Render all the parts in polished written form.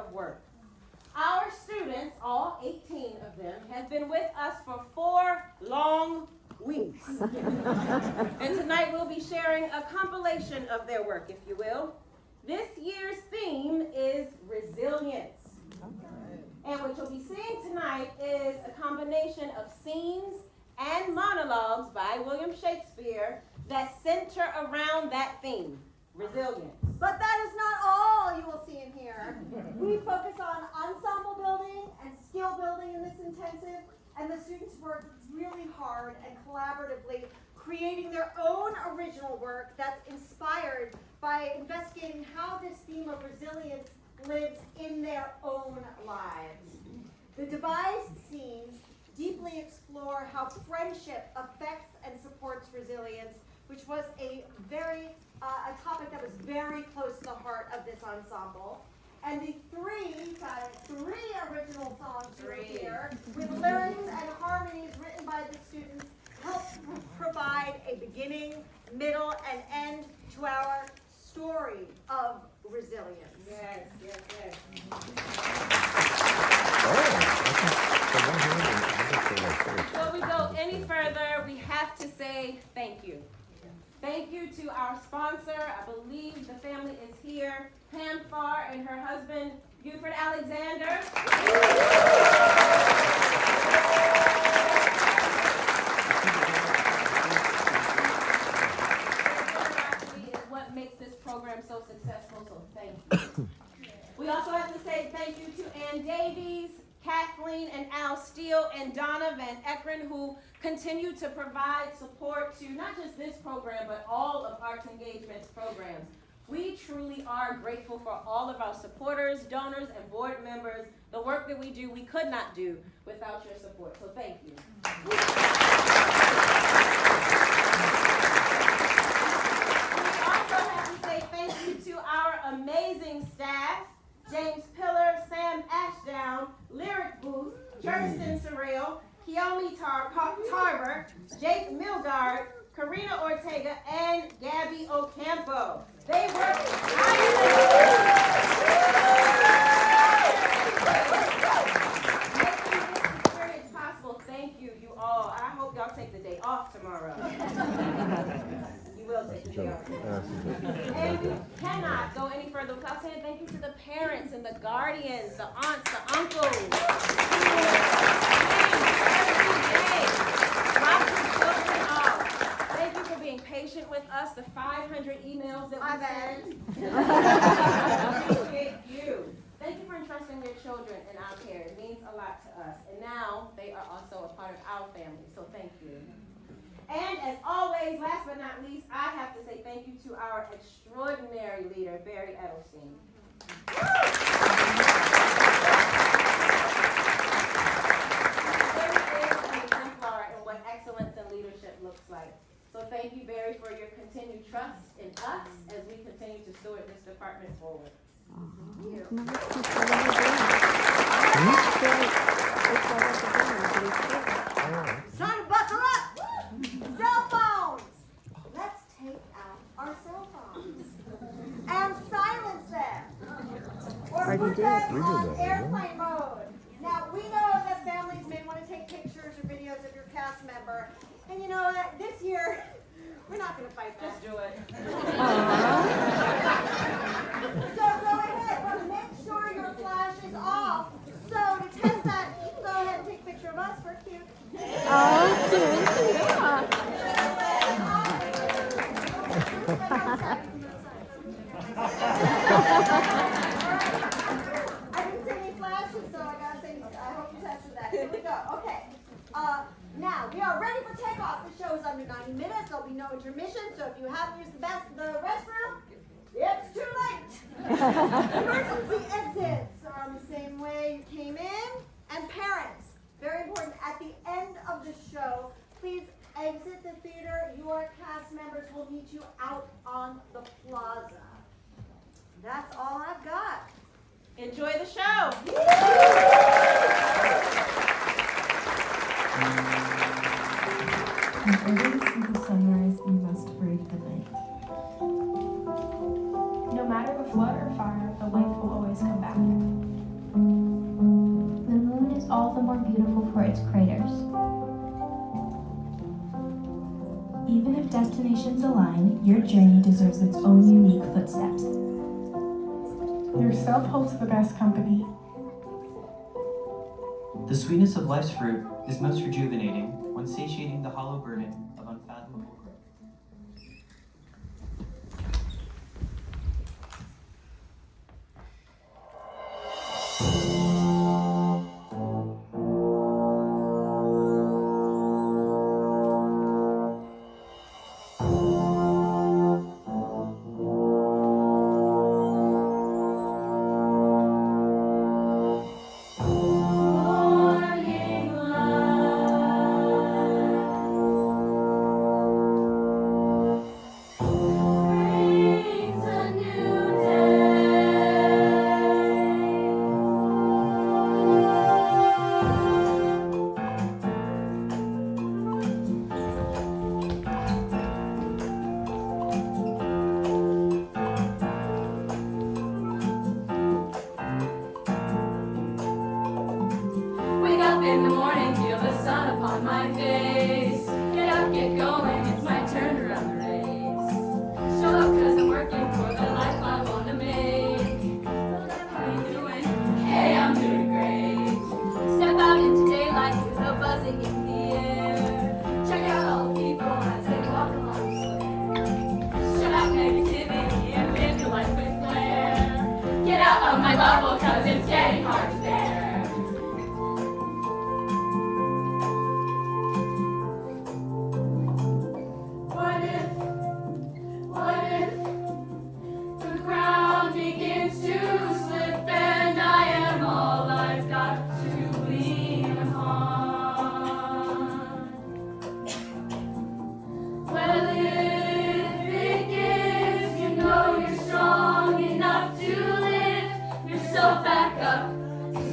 of work. Our students, all 18 of them, have been with us for 4 long weeks. And tonight we'll be sharing a compilation of their work, if you will. This year's theme is resilience. And what you'll be seeing tonight is a combination of scenes and monologues by William Shakespeare that center around that theme, resilience. But that is not all you will see in here. We focus on ensemble building and skill building in this intensive, and the students work really hard and collaboratively, creating their own original work that's inspired by investigating how this theme of resilience lives in their own lives. The devised scenes deeply explore how friendship affects and supports resilience, which was a topic that was very close to the heart of this ensemble. And the three original songs here, with lyrics and harmonies written by the students, help provide a beginning, middle, and end to our story of resilience. Yes, yes, yes. Before we go any further, we have to say thank you. Thank you to our sponsor. I believe the family is here. Pam Farr and her husband, Buford Alexander. Is what makes this program so successful, so thank you. We also have to say thank you to Ann Davies, Kathleen and Al Steele, and Donna Van Ekeren, who continue to provide support to not just this program, but all of Arts Engagement's programs. We truly are grateful for all of our supporters, donors, and board members. The work that we do, we could not do without your support, so thank you. We also have to say thank you to our amazing staff, James Pillar, Sam Ashdown, Lyric Booth, Kirsten Surreal, Kiyomi Tarver, Jake Milgard, Karina Ortega, and Gabby Ocampo. They work making this experience possible. Thank you, you all. I hope y'all take the day off tomorrow. You will take the day off. And we cannot go any further without saying thank you to the parents and the guardians, the aunts, the uncles. Thank you for being patient with us. The 500 emails that we sent. Appreciate you. Thank you for entrusting your children in our care. It means a lot to us. And now they are also a part of our family. So thank you. And as always, last but not least, I have to say thank you to our extraordinary leader, Barry Edelstein. Barry is an exemplar in what excellence in leadership looks like. So thank you, Barry, for your continued trust in us as we continue to steward this department forward. Thank you. It's time to buckle up! Cell phones! Let's take out our cell phones and silence them. Or put them on airplane mode. Now, we know that families may want to take pictures or videos of your cast member. And you know that this year, we're not going to fight that. Just do it. So go ahead, but make sure your flash is off. So to test that, go ahead and take a picture of us. We're cute. Oh, cute. Yeah. I didn't see any flashes, so I gotta say, I hope you tested that. Here we go. Okay. Now, we are ready for takeoff. The show is under 90 minutes. There'll be no intermission, so if you haven't used the restroom, it's too late. Emergency exits are on the same way you came in. And parents, very important, at the end of the show, please exit the theater. Your cast members will meet you out on the plaza. That's all I've got. Enjoy the show. In order to see the sunrise, you must brave the night. No matter the flood or fire, the light will always come back. its craters. Even if destinations align, your journey deserves its own unique footsteps. Yourself holds the best company. The sweetness of life's fruit is most rejuvenating when satiating the hollow burden of unfathomable growth. In the morning, feel the sun upon my face. Get up, get going, it's my turn to run the race. Show up cause I'm working for the life I wanna make. How you doing? Hey, I'm doing great. Step out into daylight with a buzzing in the air. Check out all the people as they walk along the square. Shut out negativity and live your life with flair. Get out of my bubble cause it's getting hard to bear.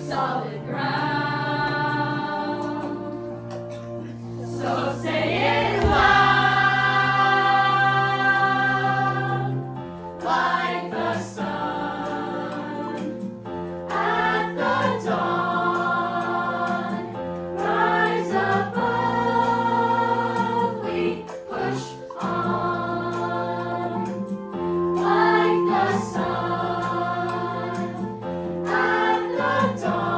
Solid ground. So say it loud, like the sun at the dawn. Rise above, we push on, like the sun at the dawn.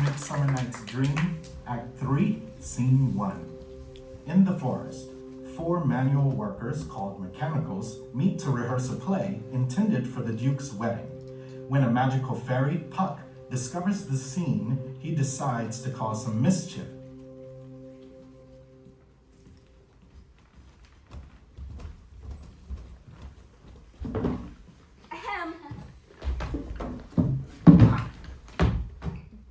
Midsummer Night's Dream, Act 3, Scene 1. In the forest, 4 manual workers called mechanicals meet to rehearse a play intended for the Duke's wedding. When a magical fairy, Puck, discovers the scene, he decides to cause some mischief. Ahem.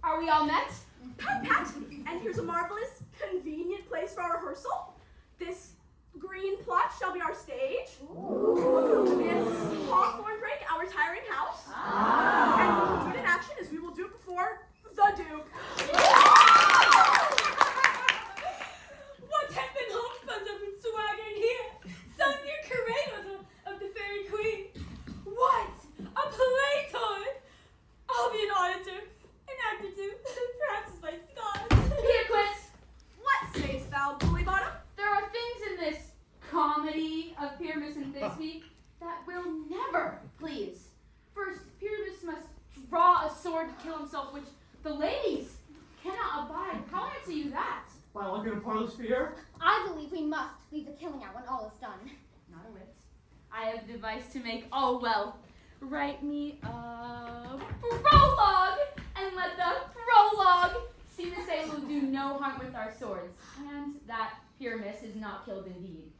Are we all met? Pat, and here's a marvelous, convenient place for our rehearsal. This green plot shall be our stage. This hawthorn brake, our retiring boarding house. And we will do it in action as we will do it before the Duke. What have been homespuns up in swagger in here? Sung your cradles of the fairy queen. What? A play toy? I'll be an auditor, an actor too, perhaps as my stars. Here, Quince. What sayest thou, Bully Bottom? There are things in this comedy of Pyramus and Thisbe that will never please. First, Pyramus must draw a sword to kill himself, which the ladies cannot abide. How answer you that? By looking upon the sphere? I believe we must leave the killing out when all is done. Not a wit. I have devised to make all well. Write me a prologue, and let the prologue seem to say we'll do no harm with our swords, and that Pyramus is not killed indeed.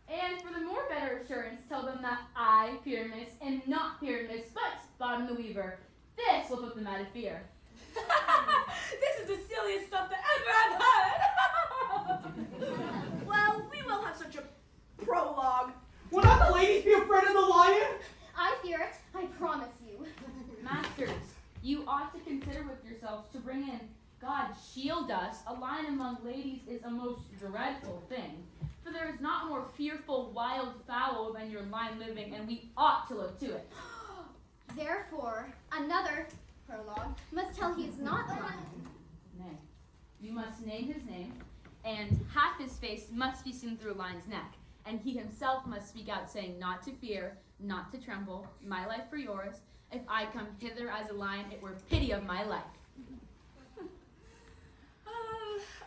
And for the more better assurance, tell them that I, Pyramus, am not Pyramus, but Bottom the Weaver. This will put them out of fear. This is the silliest stuff that ever I've heard. Well, we will have such a prologue. Will not the ladies be afraid of the lion? I fear it, I promise you. Masters, you ought to consider with yourselves to bring in God shield us. A lion among ladies is a most dreadful thing. For there is not more fearful wild fowl than your lion living, and we ought to look to it. Therefore, another prologue must tell he is not the lion. Nay, you must name his name, and half his face must be seen through a lion's neck, and he himself must speak out, saying, not to fear, not to tremble, my life for yours. If I come hither as a lion, it were pity of my life.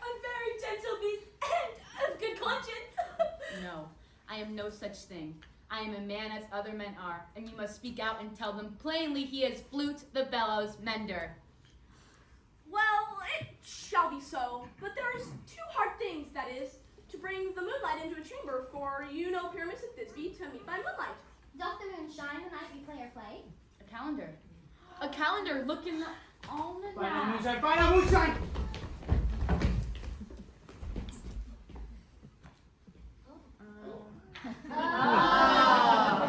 A very gentle beast and of good conscience. No, I am no such thing. I am a man as other men are, and you must speak out and tell them plainly he is Flute the bellows mender. Well, it shall be so, but there's two hard things, that is, to bring the moonlight into a chamber for you know Pyramus and Thisbe to meet by moonlight. Doth the moon shine the night we play our play? A calendar. A calendar, look in the almanac. Find out moonshine, find out moonshine!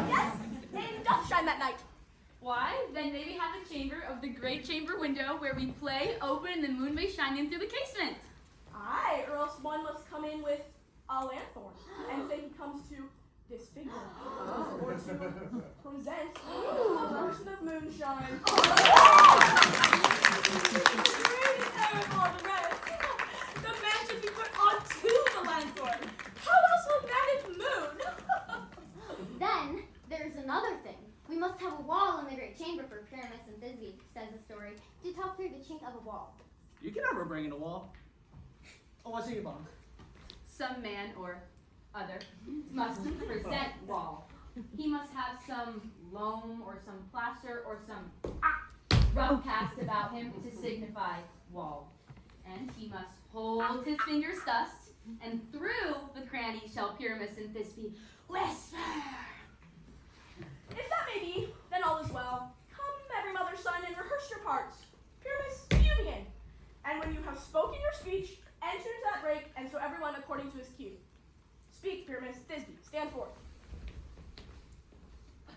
Yes, it doth shine that night. Why? Then maybe have a chamber of the great chamber window where we play open and the moon may shine in through the casement. Aye, or else one must come in with a lanthorn and say he comes to disfigure or to present a person of moonshine. Really terrible all the rest. The man should be put onto the lanthorn. How else will manage moon? Then, there's another thing. We must have a wall in the great chamber for Pyramus and Thisbe, says the story, to talk through the chink of a wall. You can never bring in a wall. Oh, what's it about? Some man or other must present wall. He must have some loam or some plaster or some rub cast about him to signify wall. And he must hold his fingers thus, and through the cranny shall Pyramus and Thisbe whisper. If that may be, then all is well. Come, every mother's son, and rehearse your parts. Pyramus, you begin. And when you have spoken your speech, enter into that break, and so everyone according to his cue. Speak, Pyramus. Thisbe, stand forth.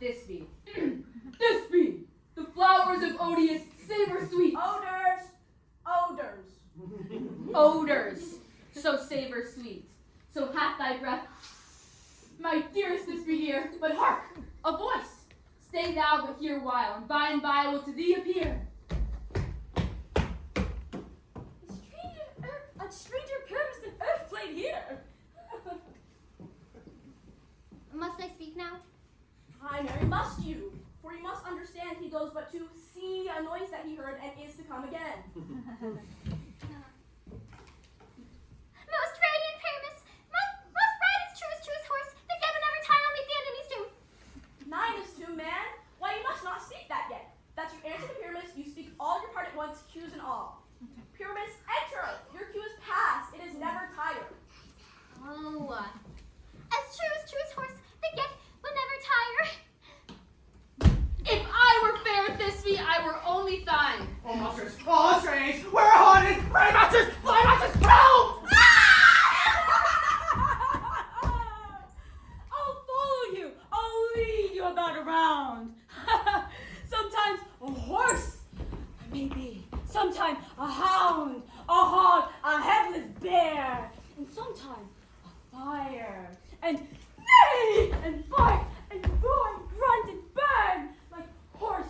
Thisbe. Thisbe! The flowers of odious savor sweet. Odors. Odors. Odors. So savor sweet. So hath thy breath. My dearest Thisbe here, but hark! A voice! Stay thou but here while, and by will to thee appear. A stranger Pyramus than earth played here. Must I speak now? Aye, Mary, must you? For you must understand he goes but to see a noise that he heard and is to come again. Most radiant Pyramus, most bright as truest horse, that gave never tire on me the enemy's doom. 9 is 2, man. Why, you must not speak that yet. That you answer to Pyramus, you speak all your part at once, cues and all. Pyramus, enter! Your cue is past. It is never tired. Oh, as truest horse, that yet will never tire. If I were fair Thisbe, I were only thine. Oh, monsters! Oh, strange! We're haunted! Fly monsters! Fly monsters! Help! I'll follow you. I'll lead you about around. So Sometime a hound, a hog, a headless bear, and sometime a fire, and neigh, and bark, and roar, and grunt, and burn, like horse,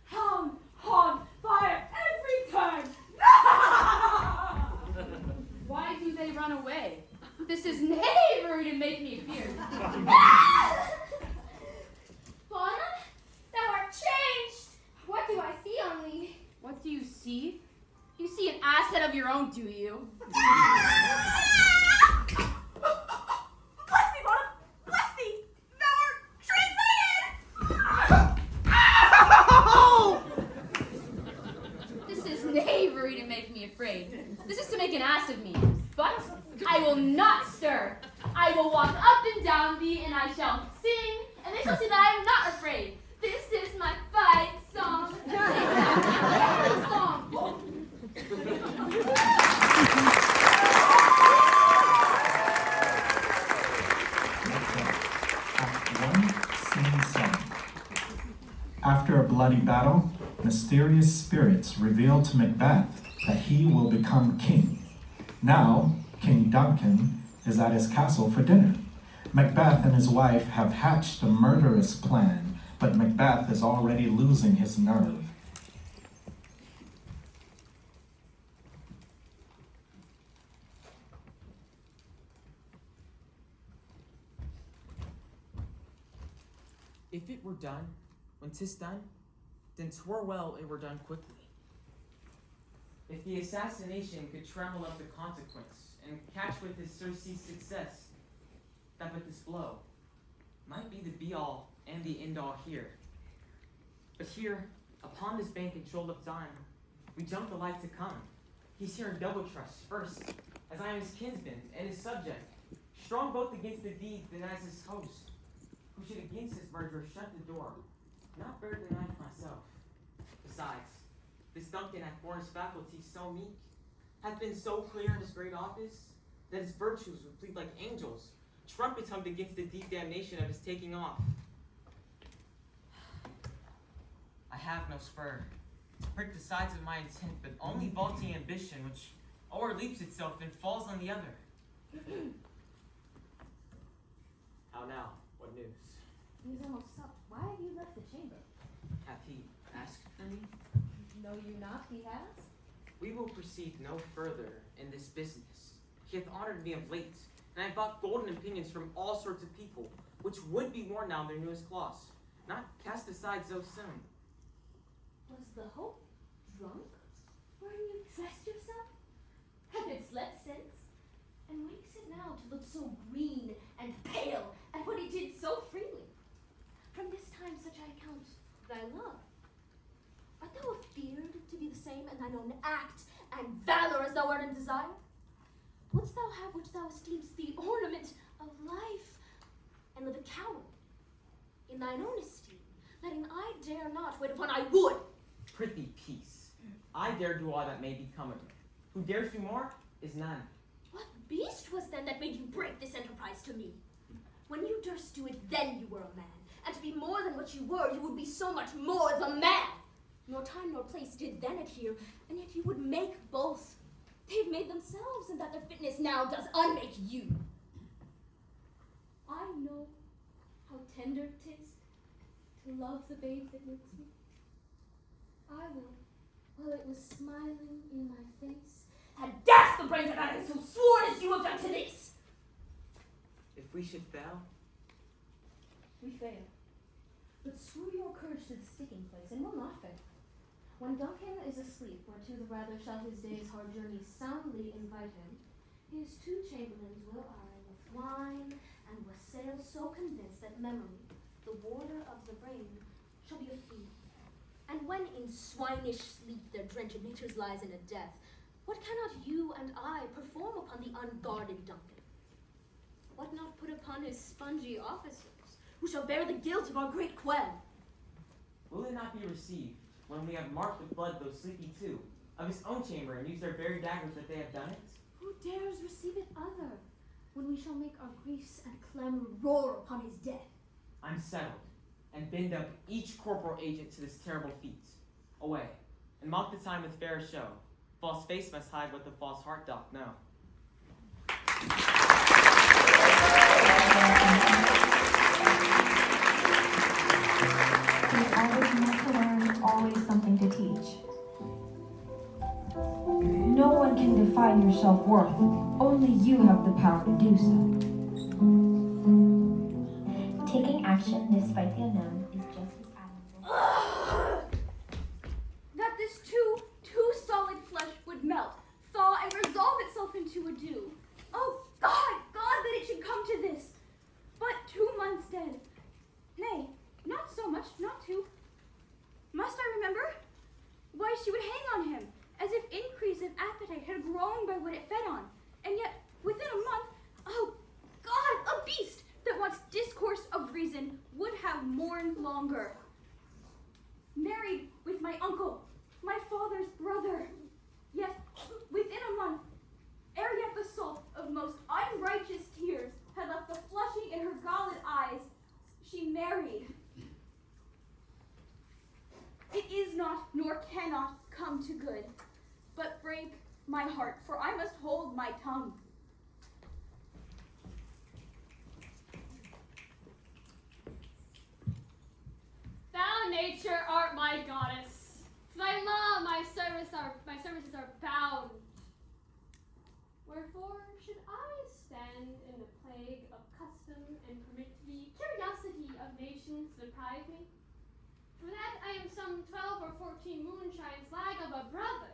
hound, hog, fire, every turn. Why do they run away? This is knavery to make me fear. Fauna, thou art changed. What do I see on thee? What do you see? You see an ass head of your own, do you? Bless thee, Fauna! Bless thee! Thou art translated! This is knavery to make me afraid. This is to make an ass of me. But I will not stir. I will walk up and down thee, and I shall sing, and they shall see that I am not afraid. This is my fight song. Song. Act 1, Scene 7. After a bloody battle, mysterious spirits reveal to Macbeth that he will become king. Now, King Duncan is at his castle for dinner. Macbeth and his wife have hatched a murderous plan, but Macbeth is already losing his nerve. If it were done, when 'tis done, then 'twere well it were done quickly. If the assassination could tremble up the consequence, and catch with his surcease success, that but this blow might be the be-all and the end-all here. But here, upon this bank and shoal of time, we jump the light to come. He's here in double trust, first, as I am his kinsman and his subject, strong both against the deed and as his host, who should against his murderer shut the door, not bear the knife myself. Besides, this Duncan hath borne his faculties so meek, hath been so clear in his great office, that his virtues would plead like angels, trumpets hummed against the deep damnation of his taking off. I have no spur to prick the sides of my intent, but only vaulting ambition, which o'erleaps itself and falls on the other. How now? What news? He's almost up. Why have you left the chamber? Hath he asked for me? Know you not he has? We will proceed no further in this business. He hath honored me of late, and I have bought golden opinions from all sorts of people, which would be worn now in their newest cloths, not cast aside so soon. Was the hope drunk? Wherein you dressed yourself? Have it slept since? And wakes it now to look so green and pale at what he did so freely? From this time such I account thy love. Art thou afeared to be the same in thine own act and valor as thou art in desire? Wouldst thou have which thou esteem'st the ornament of life, and live a coward in thine own esteem, letting I dare not wait upon I would? Prithee, peace. I dare do all that may become of me. Who dares do more is none. What beast was then that made you break this enterprise to me? When you durst do it, then you were a man, and to be more than what you were, you would be so much more the man. Nor time nor place did then adhere, and yet you would make both. They've made themselves, and that their fitness now does unmake you. I know how tender 'tis to love the babe that makes me. I will, while it was smiling in my face, had dashed the brains out of it, so sworn as you have done to this. If we should fail, We fail. But screw your courage to the sticking place, and will not fail. When Duncan is asleep, whereto the rather shall his day's hard journey soundly invite him, his two chamberlains will eye with wine and wassail so convinced that memory, the warder of the brain, shall be a fool. And when in swinish sleep their drenched natures lies in a death, what cannot you and I perform upon the unguarded Duncan? What not put upon his spongy officers, who shall bear the guilt of our great quell? will it not be received when we have marked with blood those sleepy two of his own chamber and used their very daggers that they have done it? Who dares receive it other, when we shall make our griefs and clamor roar upon his death? I'm settled, and bend up each corporal agent to this terrible feat. Away, and mock the time with fair show. False face must hide what the false heart doth know. There's always more to learn, always something to teach. No one can define your self-worth. Only you have the power to do so. Taking action despite the unknown is just as admirable. That this too solid flesh would melt, thaw, and resolve itself into a dew. Oh, God, that it should come to this. But 2 months dead. Nay, not so much, not 2. Must I remember? Why, she would hang on him, as if increase of appetite had grown by what it fed on. And yet, within a month, oh, God, a beast that wants discourse of reason would have mourned longer. Married with my uncle, my father's brother. Yet, within a month, ere yet the salt of most unrighteous tears had left the flushing in her galled eyes, she married. It is not, nor cannot, come to good, but break my heart, for I must hold my tongue. Thou, nature, art my goddess. To thy law my services are bound. Wherefore should I stand in the plague of custom and permit the curiosity of nations to deprive me? For that I am some 12 or 14 moonshines lag of a brother.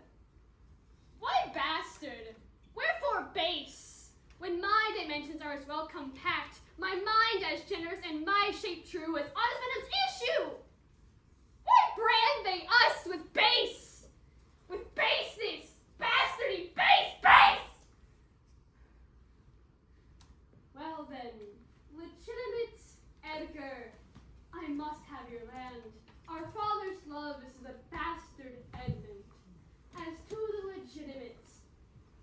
Why bastard? Wherefore base? When my dimensions are as well compact, my mind as generous, and my shape true as honest venom's issue? Why brand they us with base? With baseness, bastardy, base! Well then, legitimate Edgar, I must have your land. Our father's love is to the bastard Edmund. As to the legitimate,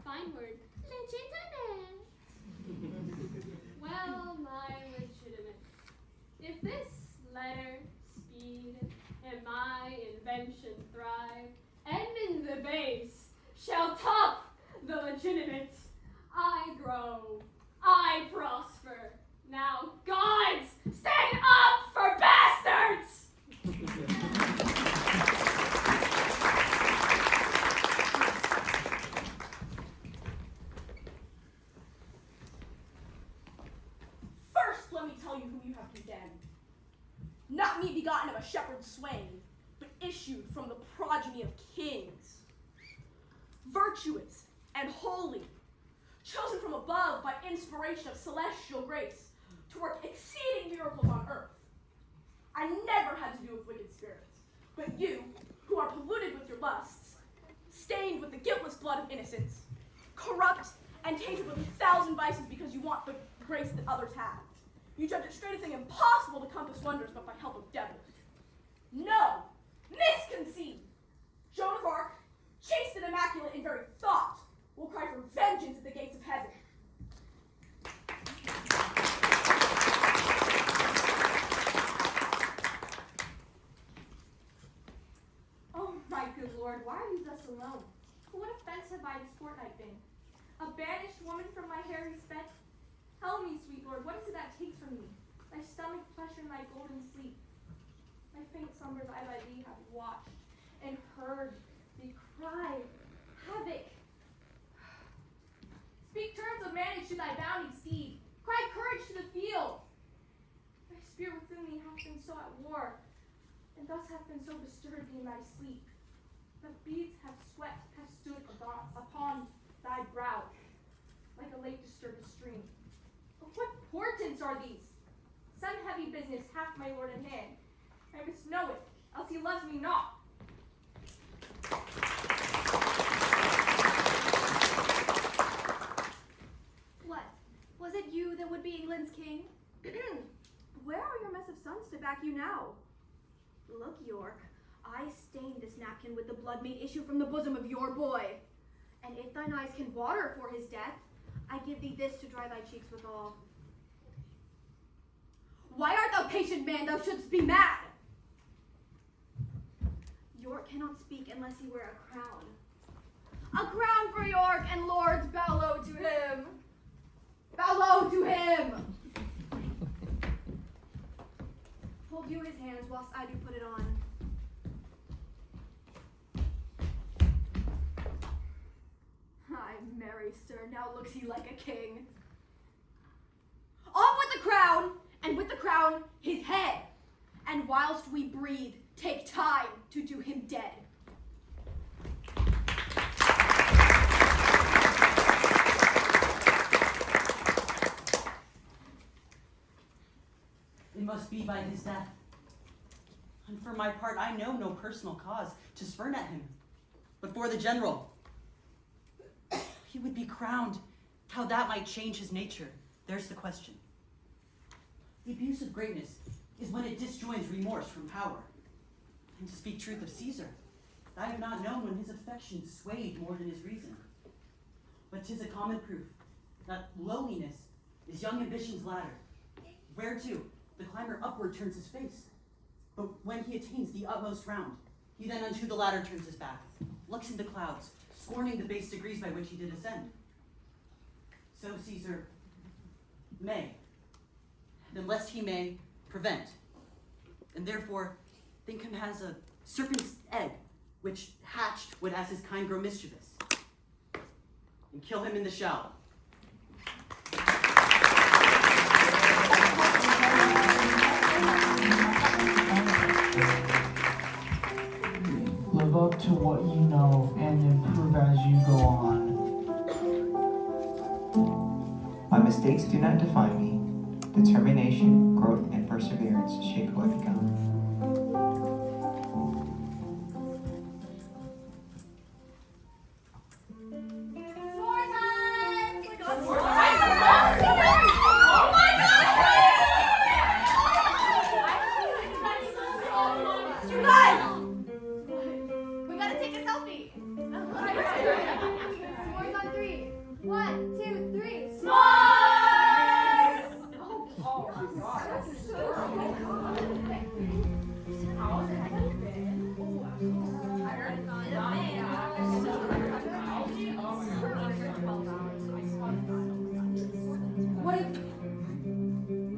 fine word, legitimate. Well, my legitimate, if this letter, speed, and my invention thrive, Edmund the base shall top the legitimate. I grow, I prosper. Now, gods, stand up for bastards! First, let me tell you whom you have condemned. Not me begotten of a shepherd's swain, but issued from the progeny of kings. Virtuous and holy, chosen from above by inspiration of celestial grace to work exceeding miracles on earth. I never had to do with wicked spirits, but you, who are polluted with your lusts, stained with the guiltless blood of innocence, corrupt and tainted with 1,000 vices because you want the grace that others have. You judge it straight a thing impossible to compass wonders but by help of devils. No, misconceived. Joan of Arc, chaste and immaculate in very thought, will cry for vengeance at the gates of heaven. Oh, my good Lord, why are you thus alone? For what offense have I this fortnight been? A banished woman from my hairy spent? Tell me, sweet Lord, what is it that takes from me? Thy stomach pleasure and thy golden sleep. My faint slumbers I by thee have watched and heard thee cry havoc. Speak terms of manage to thy bounding steed. Cry courage to the field. Thy spirit within thee hath been so at war, and thus hath been so bestirred thee in thy sleep. The beads have stood upon thy brow, like a lake disturbed stream. But what portents are these? Some heavy business hath my lord in hand. I must know it, else he loves me not. What? Was it you that would be England's king? Where are your mess of sons to back you now? Look, York, I stained this napkin with the blood made issue from the bosom of your boy. And if thine eyes can water for his death, I give thee this to dry thy cheeks withal. Why art thou patient, man? Thou shouldst be mad. York cannot speak unless he wear a crown. A crown for York, and lords bow low to him. Bow low to him! Hold you his hands whilst I do put it on. Ay, marry, sir, now looks he like a king. Off with the crown, and with the crown his head, and whilst we breathe, take time to do him dead. It must be by his death. And for my part, I know no personal cause to spurn at him. But for the general, he would be crowned. How that might change his nature, there's the question. The abuse of greatness is when it disjoins remorse from power. And to speak truth of Caesar, I have not known when his affections swayed more than his reason. But 'tis a common proof that lowliness is young ambition's ladder, whereto the climber upward turns his face. But when he attains the utmost round, he then unto the ladder turns his back, looks into clouds, scorning the base degrees by which he did ascend. So Caesar may, and unless he may, prevent, and therefore think him as a serpent's egg, which hatched would as his kind grow mischievous, and kill him in the shell. Live up to what you know and improve as you go on. My mistakes do not define me. Determination, growth, and perseverance shape who I become.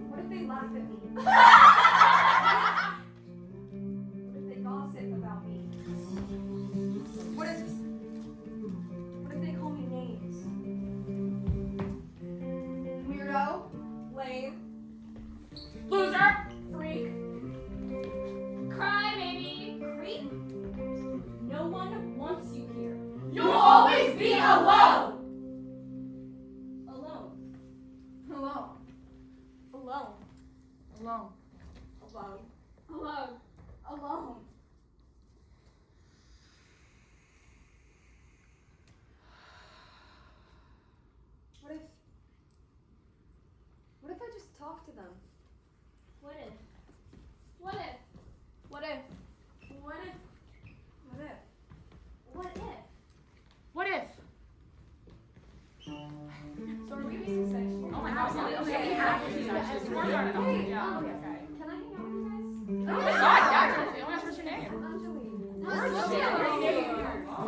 What if they laugh at me? What if they gossip about me? What if they call me names? Weirdo, lame, loser, freak, Crybaby. creep. No one wants you here. You'll always be alone. Alone. Alone. Alone. Alone. Alone. Alone. Alone. What if I just talk to them? What if? What if? What if? What if? What if? What if? What if? So are we being sexual? Oh my gosh. Okay. Hey, Yeah. can I hang out with you guys? Oh my god, yeah, totally. Oh my gosh, what's your name? Anjali. Anjali.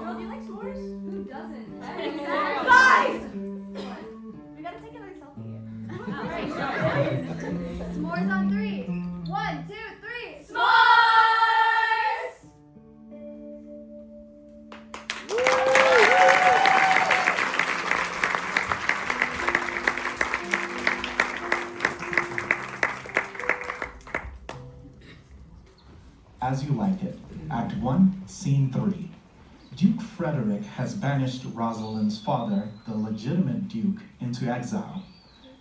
Girl, do you like s'mores? Who doesn't? Hey. Guys! We gotta take another selfie. Alright, sure. S'mores on 3. 1, 2, 3. S'mores! As You Like It, Act 1, Scene 3. Duke Frederick has banished Rosalind's father, the legitimate duke, into exile.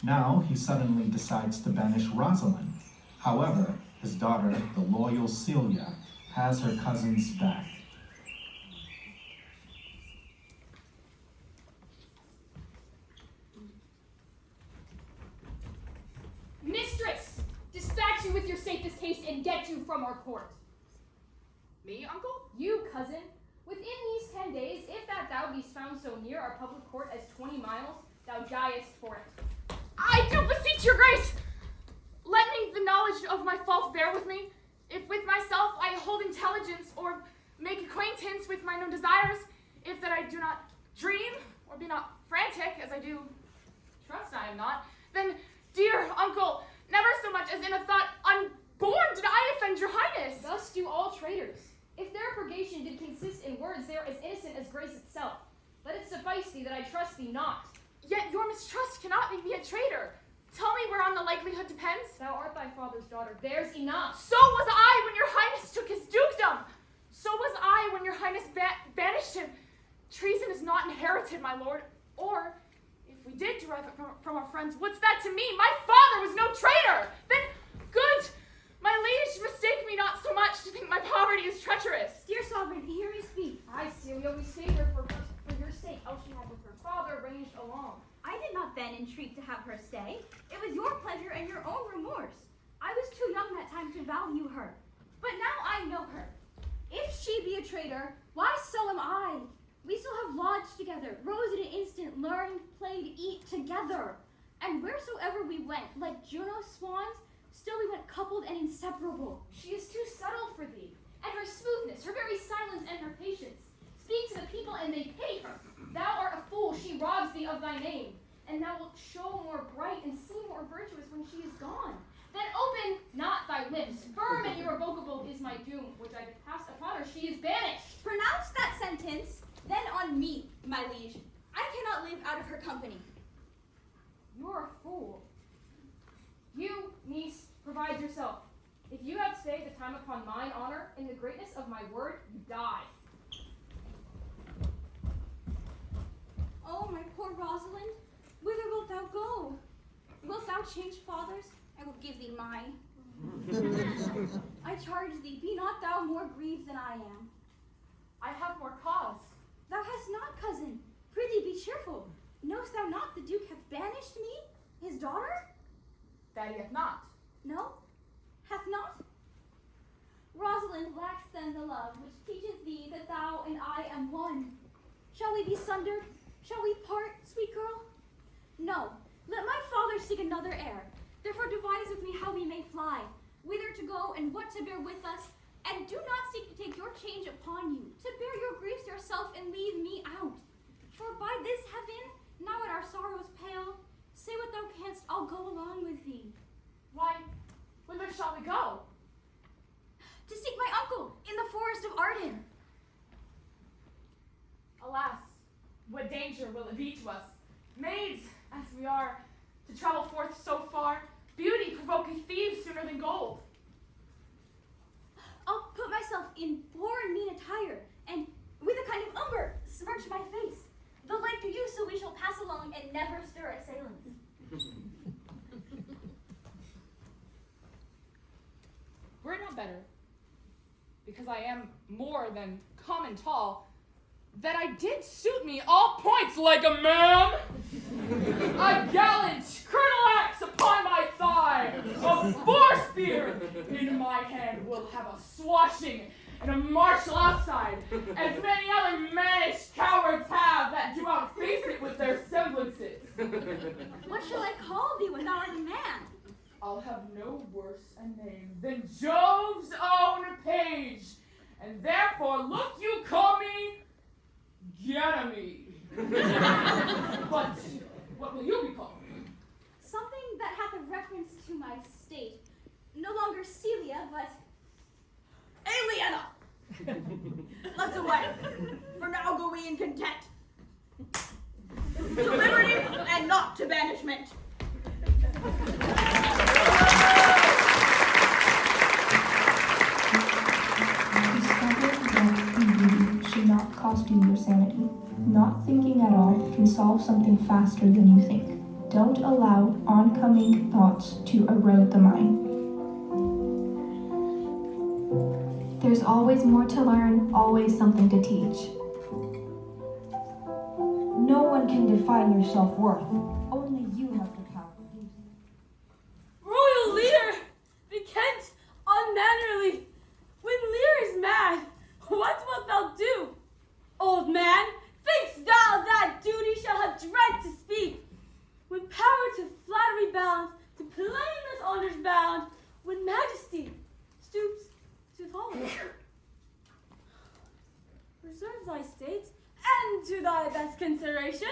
Now he suddenly decides to banish Rosalind. However, his daughter, the loyal Celia, has her cousin's back. Mistress! Dispatch you with your safest haste and get you from our court. Me, uncle? You, cousin, within these 10 days, if that thou beest found so near our public court as 20 miles, thou diest for it. I do beseech your grace! Let me the knowledge of my fault bear with me, if with myself I hold intelligence or make with mine own desires, if that I do not dream, or be not frantic, as I do trust I am not, then, dear uncle, never so much as in a thought unborn did I offend your highness. Thus do all traitors. If their purgation did consist in words, they are as innocent as grace itself. Let it suffice thee that I trust thee not. Yet your mistrust cannot make me a traitor. Tell me whereon the likelihood depends. Thou art thy father's daughter. There's enough. So was I when your highness took his dukedom. So was I when your highness banished him. Treason is not inherited, my lord. Or, if we did derive it from our friends, what's that to me? My father was no traitor. Then, good. My liege, mistake me not so much to think my poverty is treacherous. Dear sovereign, hear me speak. I, Celia, we saved her for your sake, else she had with her father ranged along. I did not then entreat to have her stay. It was your pleasure and your own remorse. I was too young that time to value her. But now I know her. If she be a traitor, why so am I? We still have lodged together, rose in an instant, learned, played, eat together. And wheresoever we went, like Juno's swans, still we went coupled and inseparable. She is too subtle for thee, and her smoothness, her very silence and her patience. Speak to the people and they pay her. Thou art a fool, she robs thee of thy name. And thou wilt show more bright and seem more virtuous when she is gone. Then open not thy lips. Firm and irrevocable is my doom, which I did pass upon her. She is banished. Pronounce that sentence, then on me, my liege. I cannot live out of her company. You're a fool. You, niece, provide yourself. If you have stayed the time upon mine honor, in the greatness of my word, you die. Oh, my poor Rosalind, whither wilt thou go? Wilt thou change fathers? I will give thee mine. I charge thee, be not thou more grieved than I am. I have more cause. Thou hast not, cousin. Prithee, be cheerful. Knowst thou not the Duke hath banished me, his daughter? That he hath not. No? Hath not? Rosalind lacks then the love which teacheth thee that thou and I am one. Shall we be sundered? Shall we part, sweet girl? No, let my father seek another heir. Therefore devise with me how we may fly, whither to go and what to bear with us, and do not seek to take your change upon you, to bear your griefs yourself and leave me out. For by this heaven, now at our sorrows pale, say what thou canst, I'll go along with thee. Why, whither shall we go? To seek my uncle in the forest of Arden. Alas, what danger will it be to us, maids as we are, to travel forth so far? Beauty provoketh thieves sooner than gold. I'll put myself in poor and mean attire, and with a kind of umber smirch my face. The like do you, so we shall pass along and never stir assailants. Were it not better, because I am more than common tall, that I did suit me all points like a man? A gallant colonel axe upon my thigh, a boar spear in my hand will have a swashing and a martial outside, as many other mannish cowards have that do outface it with their semblances. What shall I call thee when thou art a man? I'll have no worse a name than Jove's own page, and therefore look you call me Ganymede. But what will you be called? Something that hath a reference to my state. No longer Celia, but Aliena! Let's away, for now go we in content. To liberty and not to banishment. Should not cost you your sanity. Not thinking at all can solve something faster than you think. Don't allow oncoming thoughts to erode the mind. There's always more to learn, always something to teach. No one can define your self-worth. Only you have the power. Royal leader, be Kent unmannerly. When Lear is mad, what wilt thou do? Old man, think'st thou that duty shall have dread to speak? When power to flattery bounds, to plainness honor's bound, when majesty stoops to follow. preserve thy state, and to thy best consideration.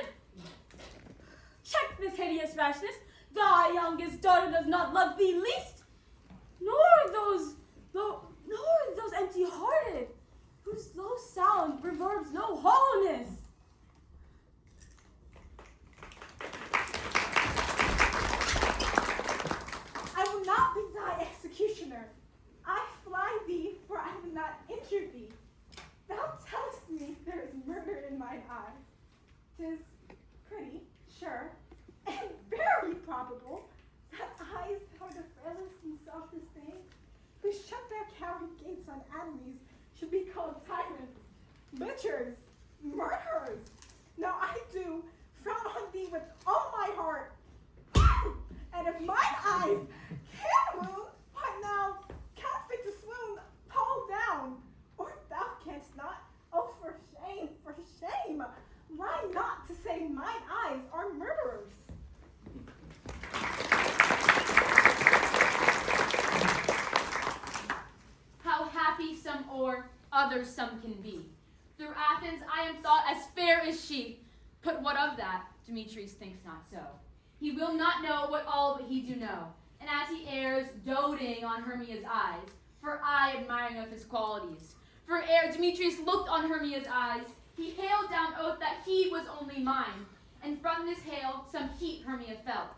Check this hideous rashness. Thy youngest daughter does not love thee least, nor those empty-hearted, whose low sound reverbs no hollowness. I will not be thy executioner. I fly thee, for I have not injured thee. Thou tellest me there is murder in mine eye. 'Tis pretty, sure, and very probable that eyes that are the frailest and softest things, who shut their coward gates on enemies, should be called tyrants, butchers, murderers. Now I do frown on thee with all my heart. And if mine eyes can wound, why now, count fit to swoon, fall down. Or if thou canst not, oh for shame, lie not to say mine eyes are murderers. How happy some or others some can be. Through Athens I am thought as fair as she. But what of that? Demetrius thinks not so. He will not know what all but he do know. And as he errs, doting on Hermia's eyes, for I admiring of his qualities. For ere Demetrius looked on Hermia's eyes, he hailed down oath that he was only mine. And from this hail some heat Hermia felt.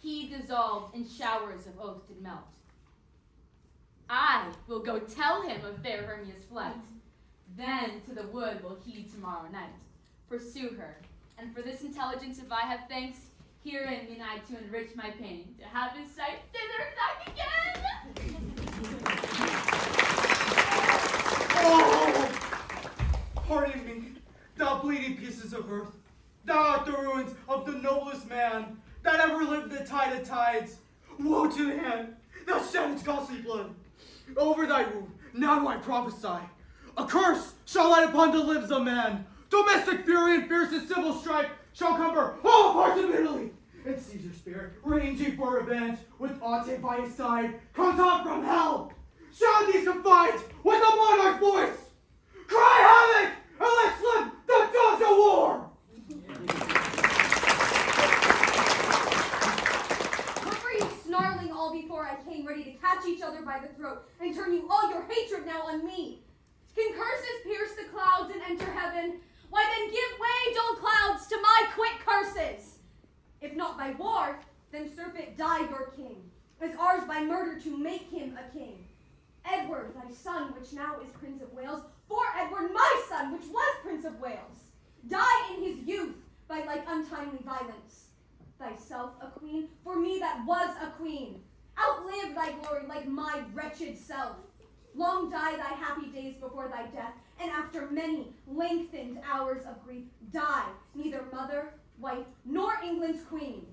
He dissolved in showers of oath did melt. I will go tell him of fair Hermia's flight. Then to the wood will he tomorrow night pursue her. And for this intelligence if I have thanks, herein mean I to enrich my pain, to have his sight thither and back again. Oh! Pardon me, thou bleeding pieces of earth. Thou art the ruins of the noblest man that ever lived the tide of tides. Woe to the hand that shed its costly blood. Over thy wound, now do I prophesy. A curse shall light upon the lips of man. Domestic fury and fiercest civil strife shall cumber all parts of Italy. And Caesar's spirit, ranging for revenge, with Ate by his side, comes out from hell. Shout these confines with a monarch voice. Cry havoc, and let slip the dogs of war. What were you snarling all before I came, ready to catch each other by the throat and turn you all your hatred now on me? Can curses pierce the clouds and enter heaven? Why then give way, dull clouds, to my quick curses. If not by war, then surfeit die your king, as ours by murder to make him a king. Edward, thy son, which now is Prince of Wales, for Edward, my son, which was Prince of Wales, die in his youth by like untimely violence. Thyself a queen, for me that was a queen. Outlive thy glory like my wretched self. Long die thy happy days before thy death, and after many lengthened hours of grief, die neither mother, wife, nor England's queen.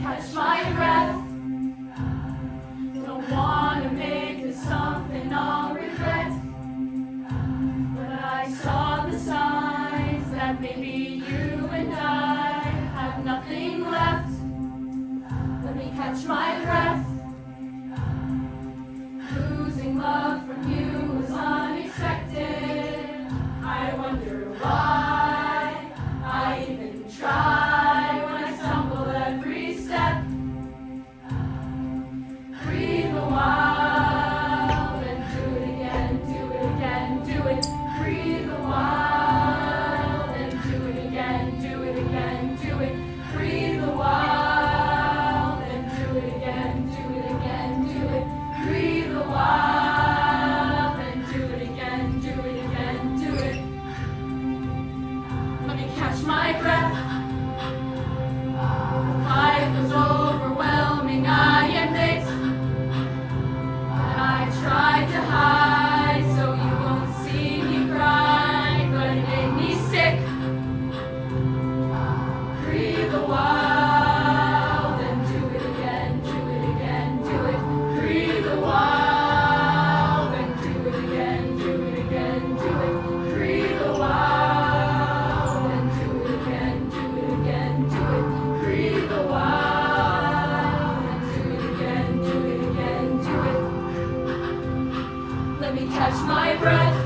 Catch my breath. Don't wanna make this something I'll regret. But I saw the signs that maybe you and I have nothing left. Let me catch my breath. Losing love from you was unexpected. I wonder why I even try when I stumble every step. Breathe a while, then do it again, do it again, do it. Breathe a while, then do it again, do it again, do it. Breathe a while, then do it again, my breath.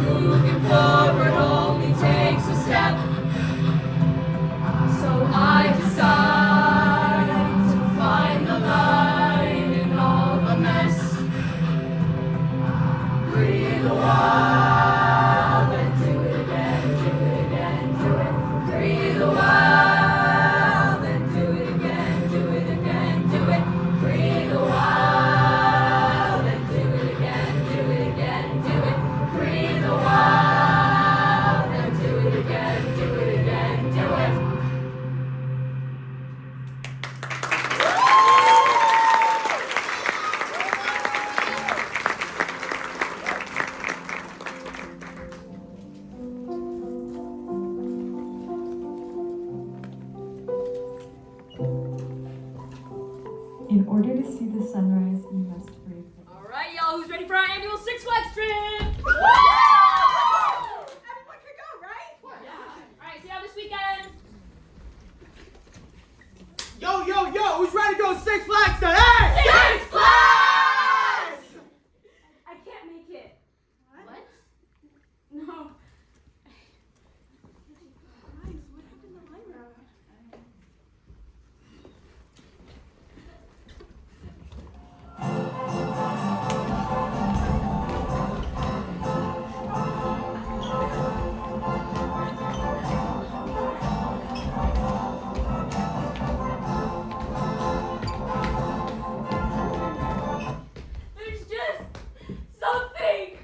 Moving forward only takes a step. So I decide to find the light in all the mess. Breathe a while, then do it again, do it again, do it. Breathe a while, then do it again, do it again, do it. Breathe a while, then do it again, do it again, do it. Breathe a while, then do it again, do it again, do it. In order to see the sunrise, you must brave the All right, y'all, who's ready for our annual Six Flags trip? Everyone could go, right? Yeah. All right, see y'all this weekend. Yo, who's ready to go Six Flags today? Six Flags! I can't make it. What? No. There's just something.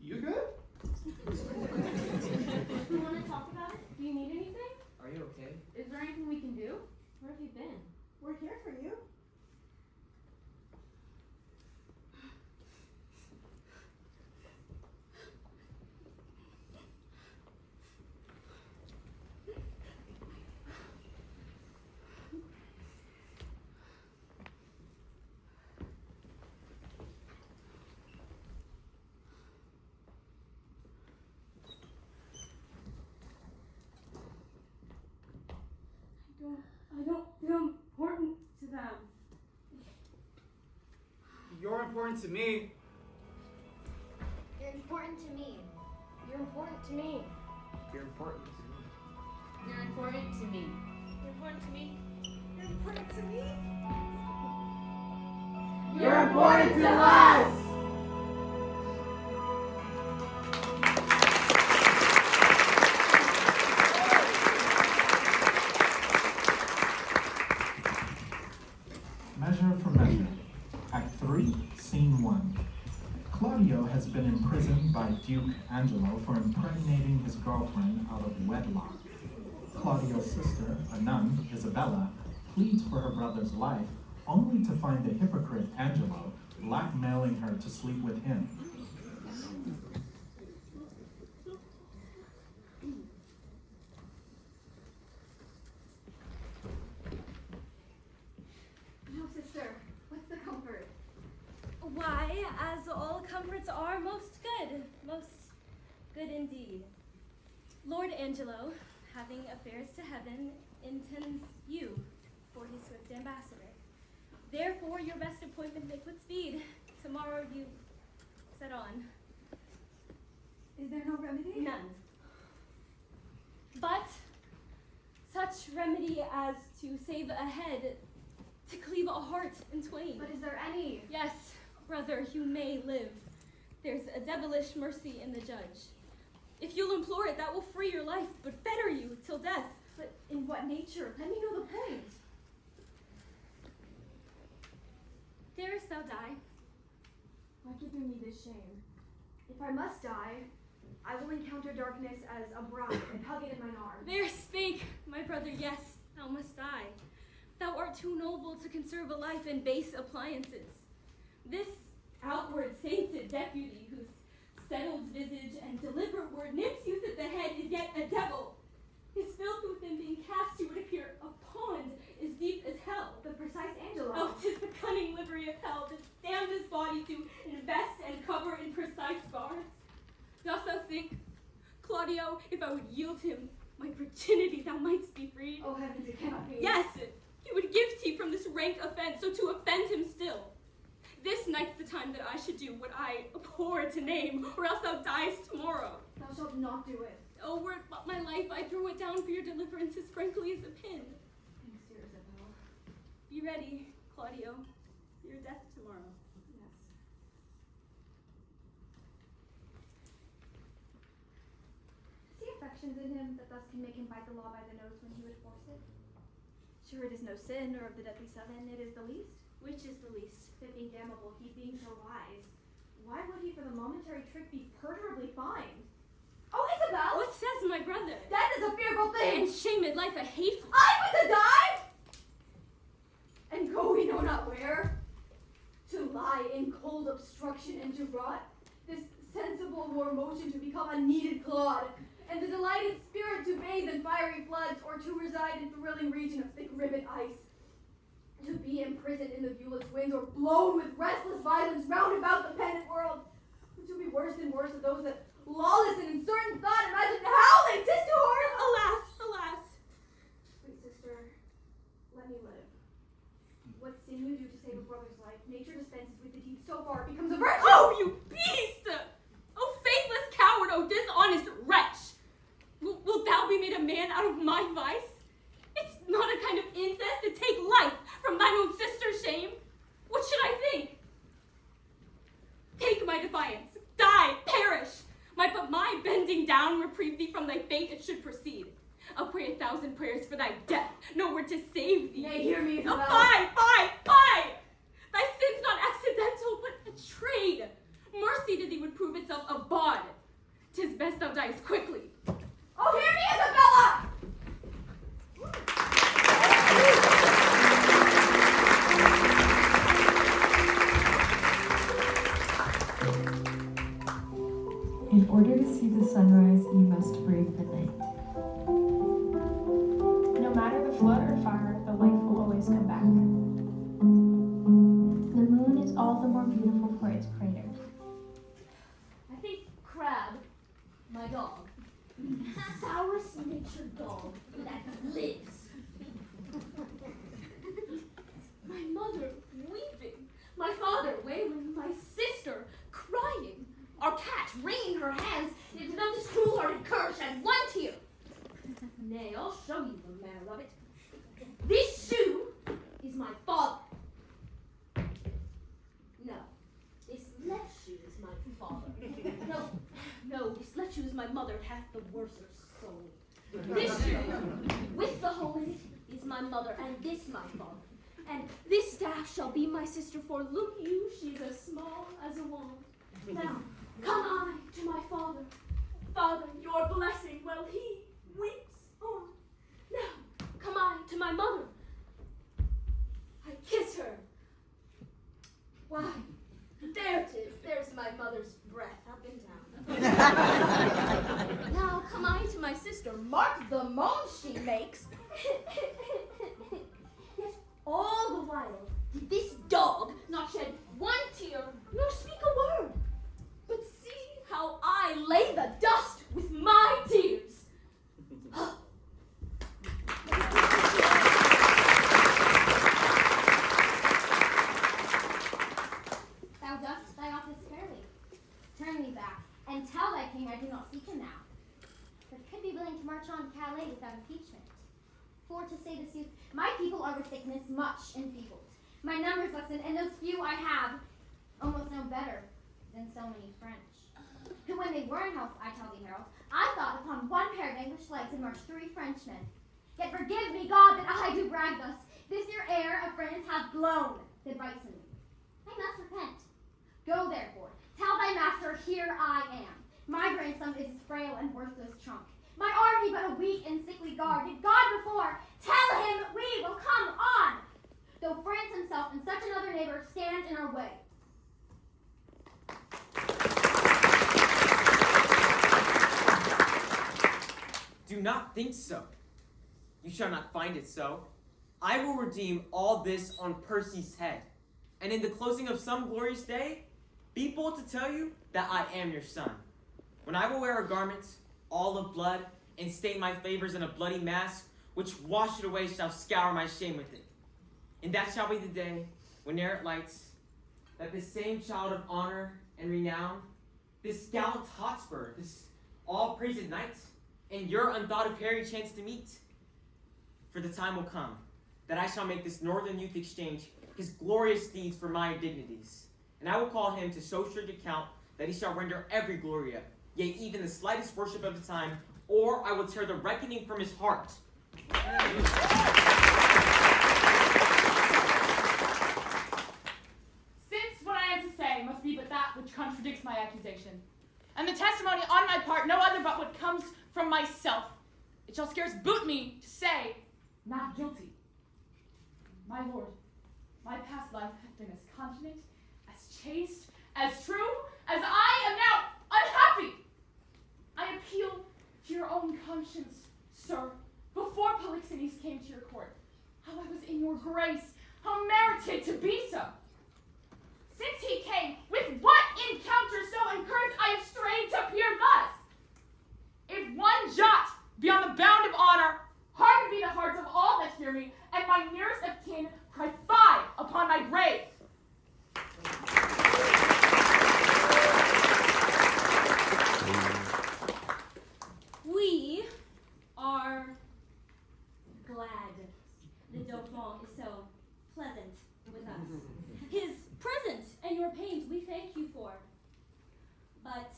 You good? You want to talk about it? Do you need anything? Are you okay? Is there anything we can do? Where have you been? We're here for you. I don't feel important to them. You're important to me. You're important to me. You're important to me. You're important to me. You're important to me. You're important to me. You're important to me. You're important to us. Measure for measure. Act 3, Scene 1. Claudio has been imprisoned by Duke Angelo for impregnating his girlfriend out of wedlock. Claudio's sister, a nun, Isabella, pleads for her brother's life, only to find the hypocrite Angelo blackmailing her to sleep with him. No, sister. What's the comfort? Why, as all comforts are, most good indeed. Lord Angelo, having affairs to heaven, intends you for his swift ambassador. Therefore, your best appointment make with speed. Tomorrow you set on. Is there no remedy? None. But such remedy as to save a head, to cleave a heart in twain. But is there any? Yes, brother, you may live. There's a devilish mercy in the judge. If you'll implore it, that will free your life, but fetter you till death. But in what nature? Let me know the point. Darest thou die? Why giving me this shame? If I must die, I will encounter darkness as a bride and hug it in mine arms. There spake, my brother, yes, thou must die. Thou art too noble to conserve a life in base appliances. This outward sainted deputy, whose settled visage and deliberate word nips youth at the head, is yet a devil. His filth within being cast, he would appear a pond as deep as hell. The precise Angelo. Oh, 'tis the cunning livery of hell that damned his body to invest and cover in precise guards. Dost thou think, Claudio, if I would yield him my virginity, thou mightst be freed? Oh heavens, it cannot be. Yes, he would give thee from this rank offense, so to offend him still. This night's the time that I should do what I abhor to name, or else thou diest tomorrow. Thou shalt not do it. Oh, were it but my life, I'd throw it down for your deliverance as frankly as a pin. Thanks, dear Isabel. Be ready, Claudio. Your death tomorrow. Yes. See affections in him that thus can make him bite the law by the nose when he would force it? Sure, it is no sin, or of the deadly seven, it is the least. Which is the least? That being damnable, he being so wise, why would he for the momentary trick be perjurably fined? Oh, Isabel! What says my brother? That is a fearful thing! And shamed life a hateful. I was to die! And go we know not where? To lie in cold obstruction and to rot, this sensible war motion to become a kneaded clod, and the delighted spirit to bathe in fiery floods, or to reside in thrilling region of thick ribbon ice, to be imprisoned in the viewless winds, or blown with restless violence round about the pennant world, or to be worse and worse of those that lawless and uncertain thought imagine howling, 'tis too hard. Alas, alas. Sweet sister, let me live. What sin you do to save a brother's life, nature dispenses with the deed so far it becomes a virtue. Oh, you beast! Oh, faithless coward! Oh, dishonest wretch! Wilt thou be made a man out of my vice? It's not a kind of incest to take life from thine own sister's shame. What should I think? Take my defiance, die, perish. But my bending down reprieve thee from thy fate, it should proceed. I'll pray 1,000 prayers for thy death, no word to save thee. Nay, hear me, Isabel. Fie, fie, fie! Thy sin's not accidental, but a trade. Mercy to thee would prove itself a bawd. 'Tis best thou diest quickly. Oh, hear me, Isabella! In order to see the sunrise, you must brave the night. No matter the flood or fire, the life will always come back. The moon is all the more beautiful for its craters. I think Crab, my dog, sourest natured dog that lives. My mother weeping, my father wailing, my sister crying, our cat wringing her hands, yet did not this cruel-hearted cur shed one tear. Nay, I'll show you the manner of it. This shoe is my father. No, this left shoe is my father. No, this left shoe is my mother, hath the worser soul. This shoe, with the hole in it, is my mother, and this my father. And this staff shall be my sister, for look you, she's as small as a wand. Now, come I to my father. Father, your blessing, while he weeps on. Now, come I to my mother. I kiss her. Why, there it is. There's my mother's breath up and down. Now, come I to my sister. Mark the moan she makes. Yet all the while did this dog not shed one tear, nor speak a word. But see how I lay the dust with my tears. Thou dost thy office fairly. Turn me back, and tell thy king I do not seek him now, but could be willing to march on Calais without impeachment. For to say the sooth, my people are with sickness much enfeebled. My numbers lessened, and those few I have almost no better than so many French, who when they were in health, I tell thee, Harold, I thought upon one pair of English legs had marched 3 Frenchmen. Yet forgive me, God, that I do brag thus. This your air of France hath blown the bison. I must repent. Go therefore, tell thy master, here I am. My grandson is frail and worthless trunk. My army but a weak and sickly guard. Yet God before, tell him we will come on, though France himself and such another neighbor stand in our way. Do not think so. You shall not find it so. I will redeem all this on Percy's head, and in the closing of some glorious day, be bold to tell you that I am your son. When I will wear a garment all of blood, and stain my favors in a bloody mask, which wash it away shall scour my shame with it. And that shall be the day when ere it lights, that this same child of honor and renown, this gallant Hotspur, this all-praised knight, and your unthought of Harry chance to meet? For the time will come that I shall make this northern youth exchange his glorious deeds for my dignities, and I will call him to so strict account that he shall render every gloria, yea, even the slightest worship of the time, or I will tear the reckoning from his heart. Since what I am to say must be but that which contradicts my accusation, and the testimony on my part no other but what comes from myself, it shall scarce boot me to say, not guilty. My lord, my past life hath been as continent, as chaste, as true, as I am now unhappy. I appeal to your own conscience, sir, before Polixenes came to your court, how I was in your grace, how merited to be so. Since he came, with what encounter so encouraged I have strayed to appear thus? If one jot be on the bound of honor, hard be the hearts of all that hear me, and my nearest of kin cry fie upon my grave. We are glad the Dauphin is so pleasant with us. His present and your pains we thank you for. But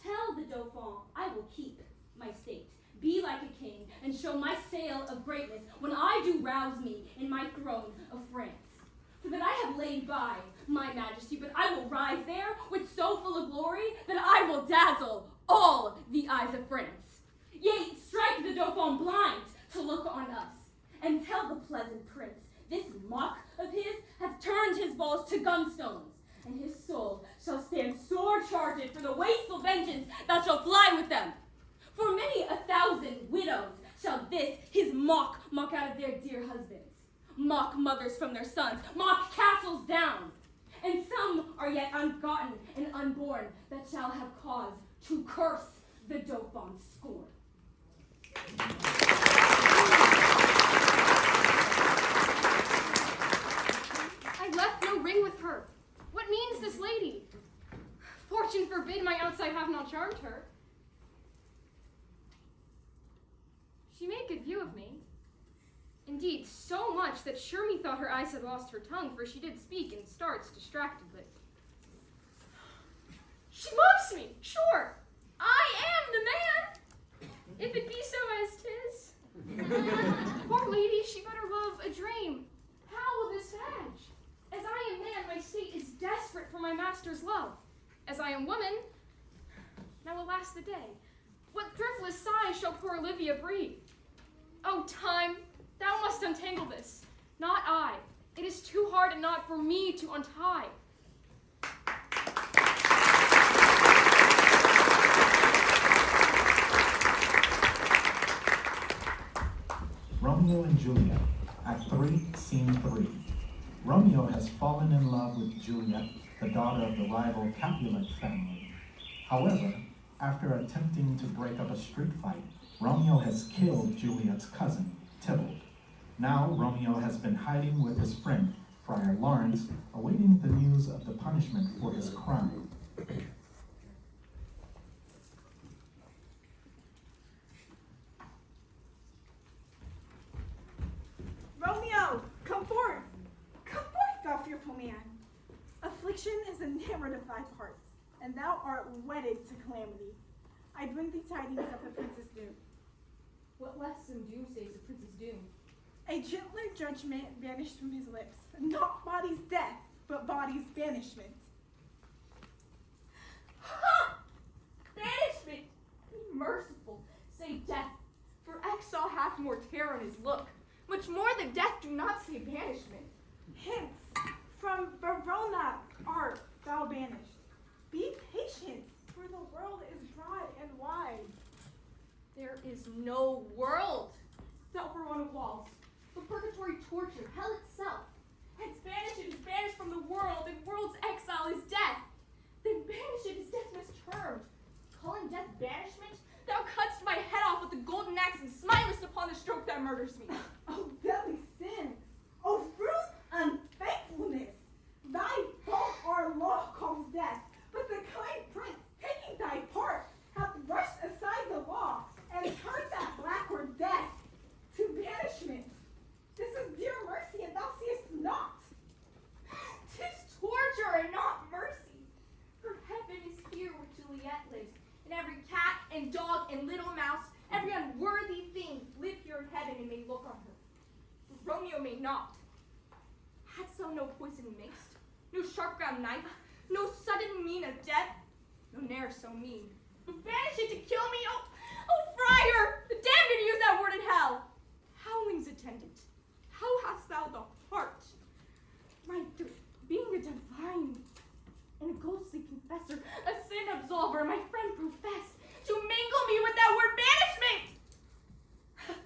tell the Dauphin I will keep my state, be like a king, and show my sail of greatness when I do rouse me in my throne of France. For that I have laid by my majesty, but I will rise there with so full of glory that I will dazzle all the eyes of France. Yea, strike the Dauphin blind to look on us, and tell the pleasant prince this mock of his hath turned his balls to gunstones, and his soul shall stand sore charged for the wasteful vengeance that shall fly with them. For many 1,000 widows shall this his mock out of their dear husbands, mock mothers from their sons, mock castles down, and some are yet ungotten and unborn that shall have cause to curse the Dauphin's scorn. I left no ring with her. What means this lady? Fortune forbid my outside have not charmed her. She made good view of me. Indeed, so much that sure me thought her eyes had lost her tongue, for she did speak in starts distractedly. She loves me, sure. I am the man, if it be so as 'tis. Poor lady, she better love a dream. How will this fetch? As I am man, my state is desperate for my master's love. As I am woman, now alas the day. What thriftless sighs shall poor Olivia breathe? O time, thou must untangle this, not I. It is too hard a knot for me to untie. Romeo and Juliet, Act 3, Scene 3. Romeo has fallen in love with Juliet, the daughter of the rival Capulet family. However, after attempting to break up a street fight, Romeo has killed Juliet's cousin, Tybalt. Now Romeo has been hiding with his friend, Friar Lawrence, awaiting the news of the punishment for his crime. Romeo, come forth! Come forth, thou fearful man! Affliction is enamored of thy parts, and thou art wedded to calamity. I bring thee tidings of the Princess Doom. What less than doomsdays the Princess Doom? A gentler judgment vanished from his lips, not body's death, but body's banishment. Ha! Banishment! Be merciful, say death, for exile hath more terror in his look. Much more than death do not say banishment. Hence, from Verona art thou banished. Be patient, for the world is broad and wide. There is no world. Self-Verona walls, the purgatory torture, hell itself. Hence banished is banished from the world, and world's exile is death. Then banished is death mistermed. Calling death banishment, thou cutt'st my head off with the golden axe and smitest upon the stroke that murders me. O deadly sin! O fruit unfaithfulness! Thy fault art and dog and little mouse, every unworthy thing live here in heaven and may look on her. Romeo may not. Hadst thou no poison mixed, no sharp ground knife, no sudden mean of death, no ne'er so mean. Banish it to kill me, oh friar, the damned to use that word in hell. Howling's attendant, how hast thou the heart? Being a divine and a ghostly confessor, a sin absolver, my friend professed to mingle me with that word banishment.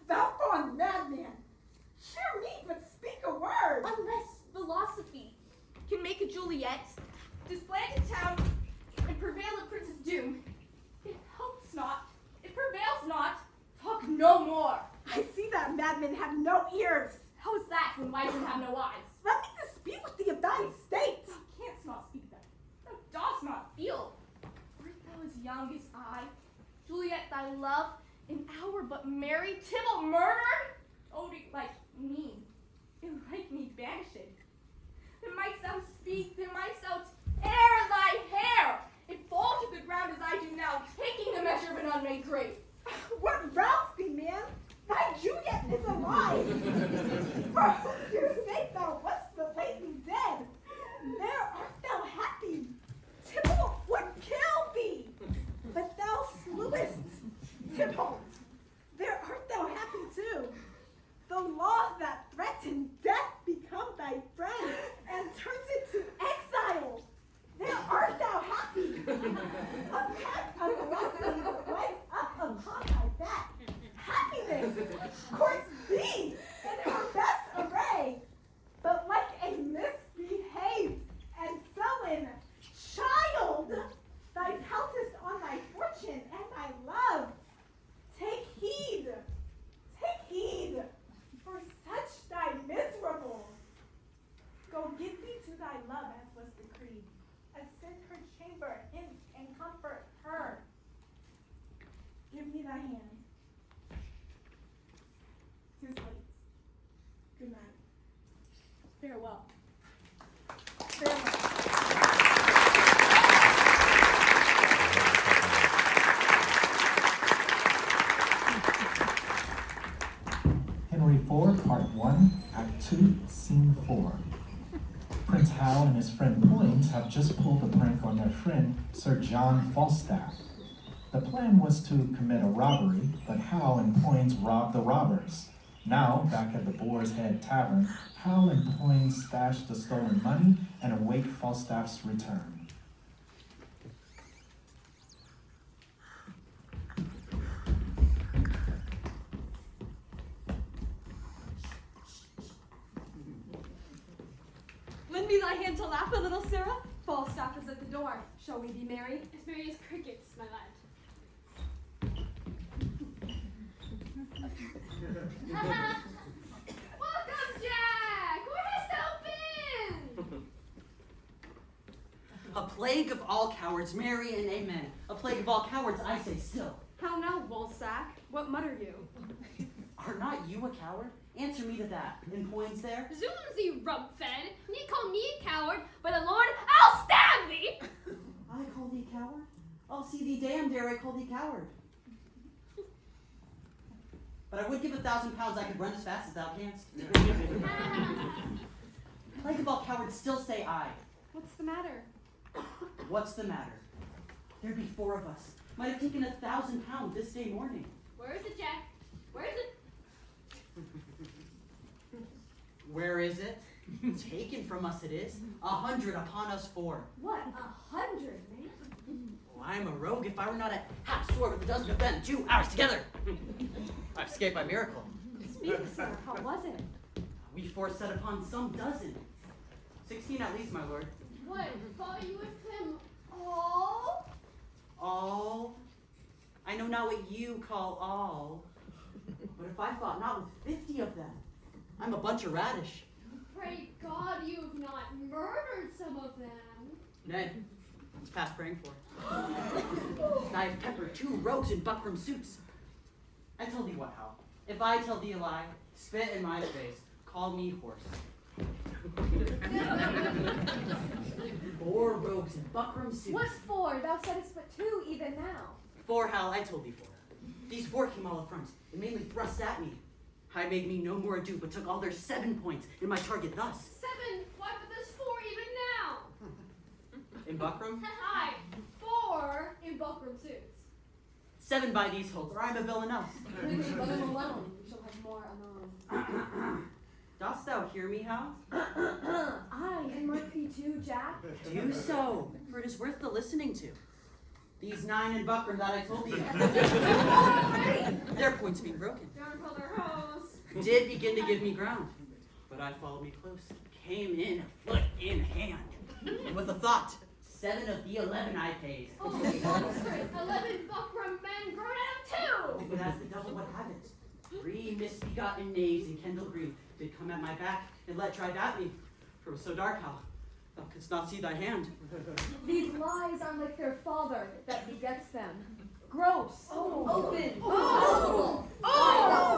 Thou fond madman, hear me but speak a word. Unless philosophy can make a Juliet, displant in town, and prevail at Prince's doom, it helps not, it prevails not, talk no more. I see that madmen have no ears. How is that when wise men have no eyes? Let me dispute with thee of thy state. Thou canst not speak that. Thou dost not feel. Art thou as young as I? Juliet, thy love, an hour but married, Tybalt murdered? Oh, like me, and like me banished. Then mightst thou speak, then mightst thou tear thy hair, and fall to the ground as I do now, taking the measure of an unmade grave. What roused thee, man? Thy Juliet is alive. For whose sake thou wast the lately dead. There art thou happy. Tybalt would kill thee, but thou slewest Tybalt. There art thou happy too. The law that threatened death become thy friend and turns it to exile. There art thou happy. A pack of blessings rise up upon thy back. Happiness courts thee in her best array, but like a misbehaved and sullen child, thou peltest on thy fortune and thy love. Take heed, for such thy miserable. Go give thee to thy love as was decreed. Ascend her chamber, hints, and comfort her. Give me thy hand. 'Tis late. Good night. Farewell. Henry IV, Part 1, Act 2, Scene 4. Prince Hal and his friend Poins have just pulled a prank on their friend, Sir John Falstaff. The plan was to commit a robbery, but Hal and Poins robbed the robbers. Now, back at the Boar's Head Tavern, Hal and Poins stash the stolen money and await Falstaff's return. Lend me thy hand to laugh a little, Sarah. Falstaff is at the door. Shall we be merry? As merry as crickets, my lad. Welcome, Jack! Where hast thou been? A plague of all cowards, marry and amen. A plague of all cowards, I say still. How now, woolsack? What mutter you? Are not you a coward? Answer me to that. In Poins there? Zoons, thee rump-fed! Ye call me a coward, but the Lord, I'll stab thee! I call thee coward? I'll see thee damned ere I call thee coward. But I would give £1,000 I could run as fast as thou canst. Plague of all cowards, still say I. What's the matter? What's the matter? There be 4 of us. Might have taken £1,000 this day morning. Where is it, Jack? Where is it? Where is it? Taken from us it is. 100 upon us 4. What, 100, man? Oh, I'm a rogue if I were not a half sword with a dozen of them, 2 hours together. I've escaped by miracle. Speak, sir, how was it? We 4 set upon some dozen. 16 at least, my lord. What? Follow you with him? All? All? I know not what you call all. But if I fought not with 50 of them, I'm a bunch of radish. Pray God you have not murdered some of them. Nay, it's past praying for. I have peppered 2 rogues in buckram suits. I tell thee what, Hal. If I tell thee a lie, spit in my face, call me horse. 4 rogues in buckram suits. What for? Thou saidst but 2 even now. For, Hal, I told thee for. These 4 came all up front, and mainly thrust at me. I made me no more ado, but took all their 7 points in my target thus. 7? Why, but there's 4 even now. In buckram, Hi, 4 in buckram suits. 7 by these holds, or I'm a villain else. Let him alone. We shall have more anon. Dost thou hear me, Hal? Aye, and Marquis too, Jack. Do so, for it is worth the listening to. These 9 in buckram that I told thee. Their points being broken. Down for their hose. Did begin to give me ground, but I followed me close, came in, foot in hand, and with a thought, 7 of the 11 I paid. Oh, monstrous! 11 buckram men grown out of 2! But as the devil would have it, 3 misbegotten knaves in Kendall Green did come at my back and let drive at me, for it was so dark, Hal, thou couldst not see thy hand. These lies are like their father that begets them. Gross, open, thou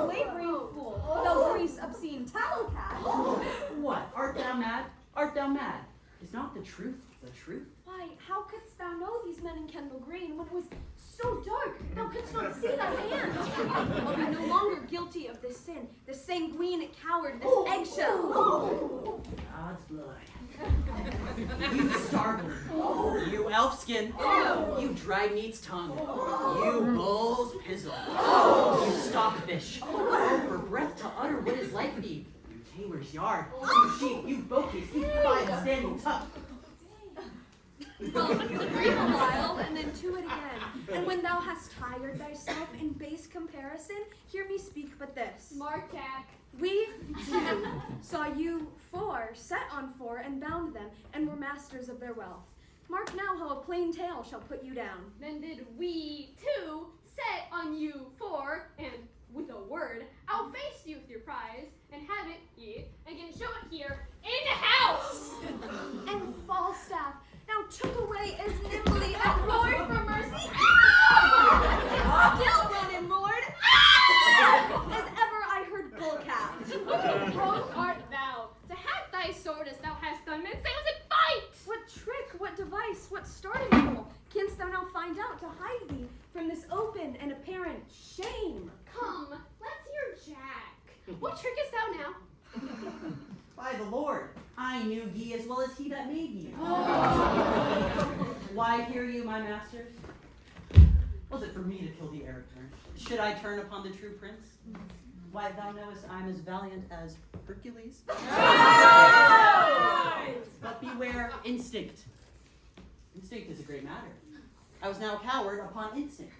laboring fool, thou grease obscene tallow cat. What, art thou mad? Art thou mad? Is not the truth the truth? Why, how couldst thou know these men in Kendall Green when it was so dark thou couldst not see thy hand? Are we no longer guilty of this sin, this sanguine coward, this eggshell? God's blood. You starveling, you elf skin, you dry neat's tongue, you bull's pizzle, you stockfish, for breath to utter what is like thee, you tailor's yard, you sheep, you bouquets, you fine standing tuck. Well, grieve a while, and then to it again. And when thou hast tired thyself in base comparison, hear me speak but this. Mark Jack. We too saw you 4 set on 4 and bound them, and were masters of their wealth. Mark now how a plain tale shall put you down. Then did we, too, set on you 4, and with a word, outfaced you with your prize, and have it ye, and can show it here in the house! And Falstaff now took away as nimbly and roared for mercy. Still run and roared as ever I heard bull calf. Prone art thou to have thy sword as thou hast done, men say was it fight! What trick, what device, what starting pole canst thou now find out to hide thee from this open and apparent shame? Come, let's hear Jack. What trick is thou now? By the Lord, I knew ye as well as he that made ye. Why hear you, my masters? Was it for me to kill the heir apparent? Should I turn upon the true prince? Why, thou knowest I'm as valiant as Hercules. But beware instinct. Instinct is a great matter. I was now a coward upon instinct.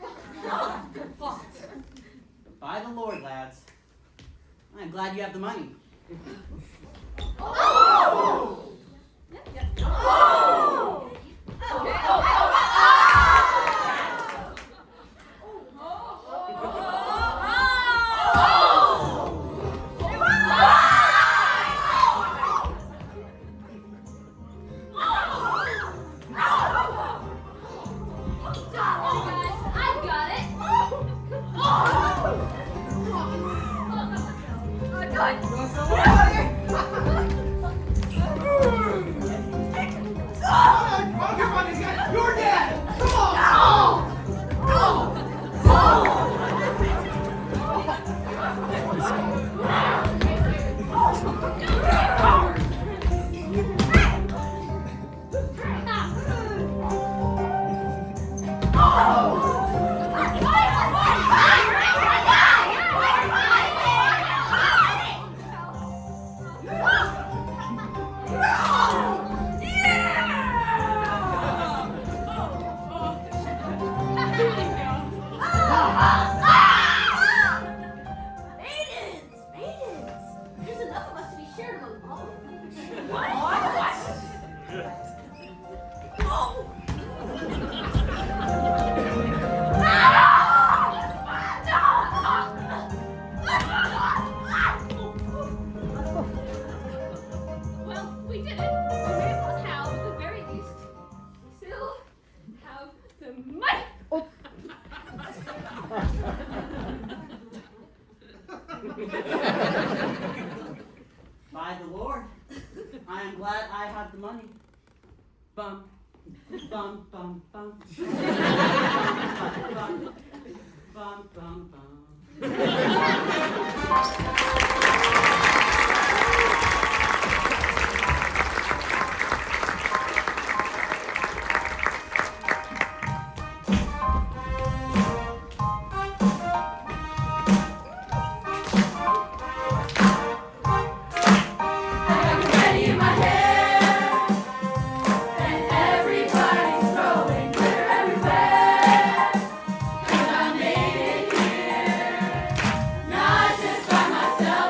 By the Lord, lads, I'm glad you have the money. Oh! Oh! You're dead! Come on! Bum, bum, bum. Not just by myself.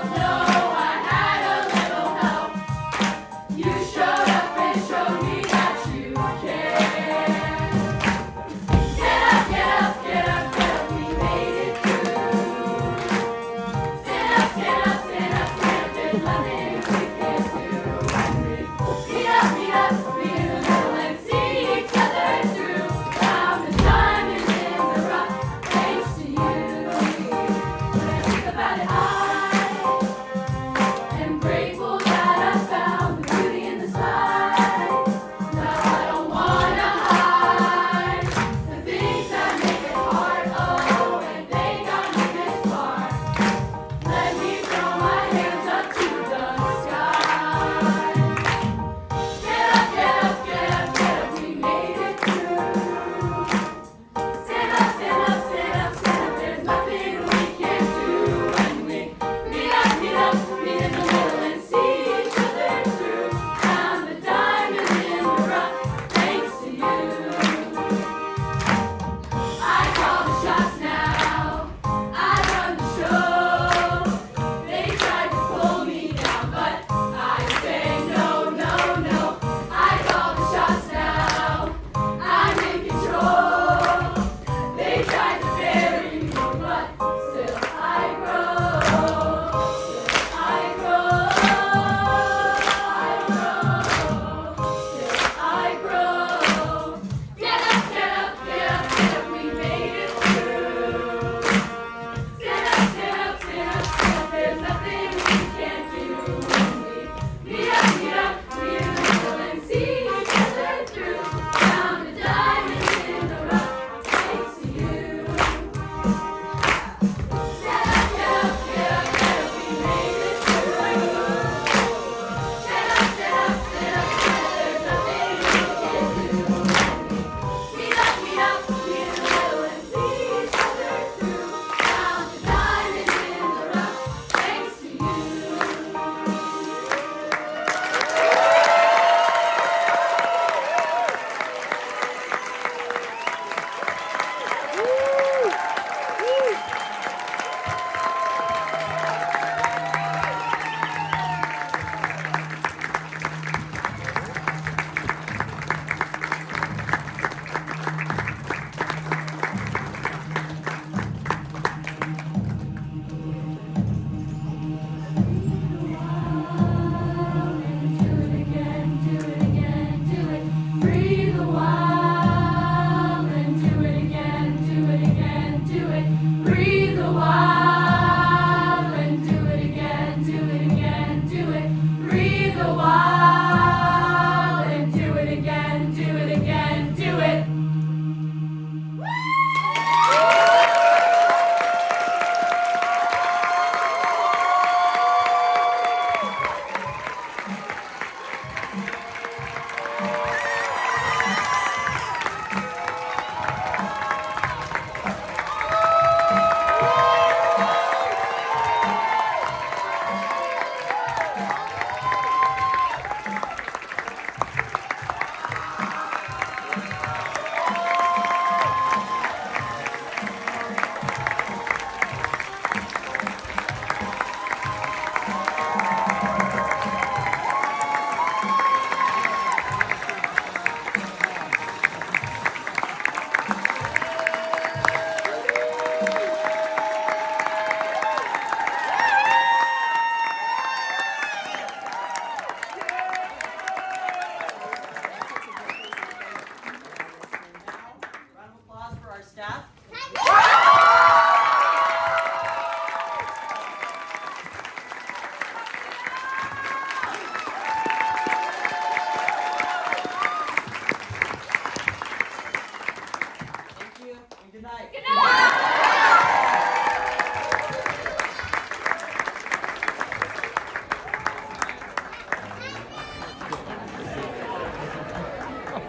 No!